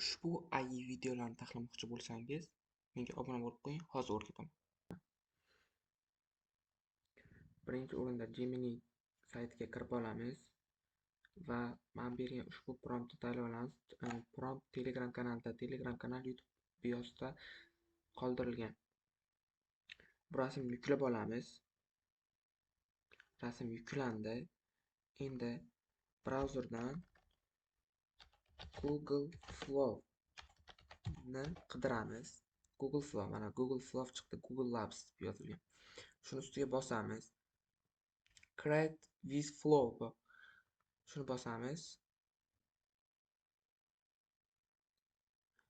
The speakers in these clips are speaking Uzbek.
Ushbu AI videolarni taqiqlamoqchi bo'lsangiz, menga obuna bo'lib qo'ying, hozir o'rgataman. Birinchi o'rinda Gemini saytiga kirib olamiz va men bergan ushbu promptni tayyorlab olamiz. Prompt Telegram kanalida, Telegram kanal YouTube biosida qoldirilgan. Bu rasmni yuklab olamiz. Rasm yuklandi. Endi brauzerdan Google Flow ni qidiramiz. Google Flow, mana Google Flow chiqdi, Google Labs deb yozilgan. Shuni ustiga bosamiz. Create with Flow bu. Shuni bosamiz.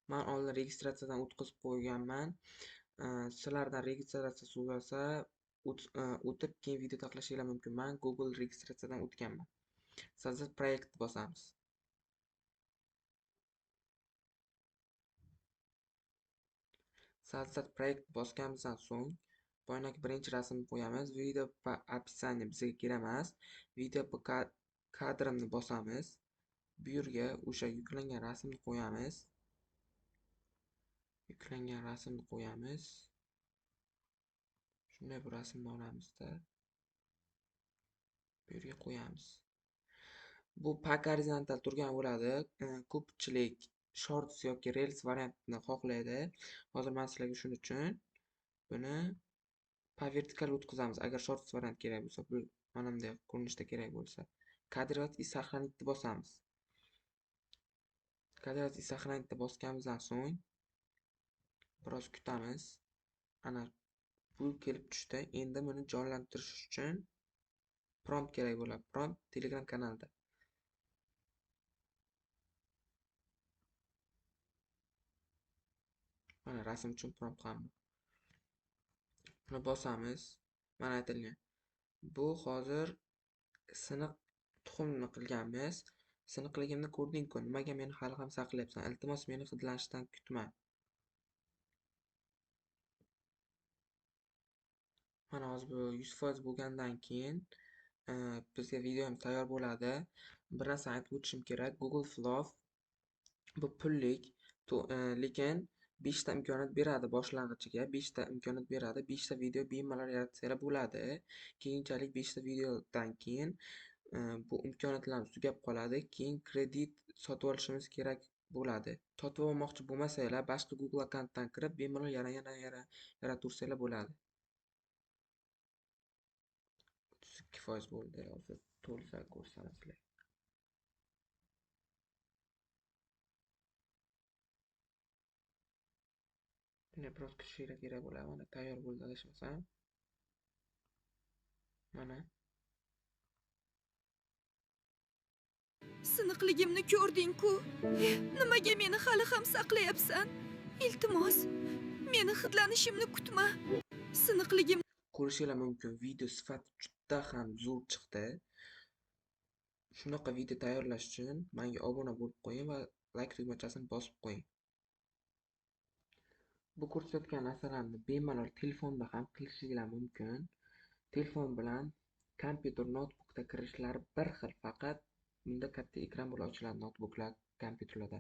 Men oldin registratsiyadan o'tkazib qo'yganman. Sizlardan registratsiya so'rasa o'tib keyin video taqlashingiz mumkin. Men Google registratsiyadan o'tganman. Soздать proyekt bosamiz. Soздать proyekt bosganimizdan so'ng boyagi birinchi rasmni qo'yamiz. Video va описание bizga kerak emas. Video kadrimni bosamiz. Bu yerga o'sha yuklangan rasmni qo'yamiz. Shunday bir rasmni olamizda. Bu yerga qo'yamiz. Bu pak horizontal turgan bo'ladi. Ko'pchilik shorts yoki reels variantini xohlaydi. Hozir men sizlarga shuning uchun buni vertikal o'tkazamiz. Agar shorts variant kerak bo'lsa, bu mana bunday ko'rinishda kerak bo'lsa, kadrovat и сохранить bosamiz. Kadrovat и сохранить bosganimizdan so'ng biroz kutamiz. Ana bu kelib tushdi. Endi buni jonlantirish uchun prompt kerak bo'ladi. Prompt Telegram kanalida. Mana rasm uchun prompt ham bor. Buni bosamiz. Mana aytilgan. Bu hozir siniq tuxumni qilganmiz. Siniqligimni ko'rding-ku. Nimaga meni hali ham saqlayapsan? Iltimos meni hidlanishdan kutma. Mana hozir bu 100% bo'lgandan keyin bizga videomiz tayyor bo'ladi. Bir narsa aytib o'tishim kerak. Google Flow bu pullik, lekin 5 ta imkoniyat beradi boshlang'ichiga. 5 ta imkoniyat beradi. 5 ta video bemalol yaratsanglar bo'ladi. Keyinchalik 5 ta videodan keyin bu imkoniyatlarimiz tugab qoladi. Keyin kredit sotib olishimiz kerak bo'ladi. Sotib olmoqchi bo'lmasanglar, boshqa Google akkauntdan kirib bemalol yarataversanglar bo'ladi. 32% bo'ldi. Hozir to'lsa ko'rsatmasizlar. Yana biroz kutishinglar kerak bo'ladi. Mana tayyor bo'ldi adashmasam. Mana Siniqligimni ko'rding-ku. Nimaga meni hali ham saqlayapsan? Iltimos, meni hidlanishimni kutma. Siniqligim ko'rishingiz mumkin. Video sifati juda ham zo'r chiqdi. Shunaqa video tayyorlash uchun menga obuna bo'lib qo'ying va like tugmachasini bosib qo'ying. Bu ko'rsatgan narsalarni bemalol telefonda ham qilishingiz mumkin. Telefon bilan kompyuter, notebookda kirishlari bir xil, faqat bunda katta ekran bilan ochiladi notebooklar, kompyuterlarda.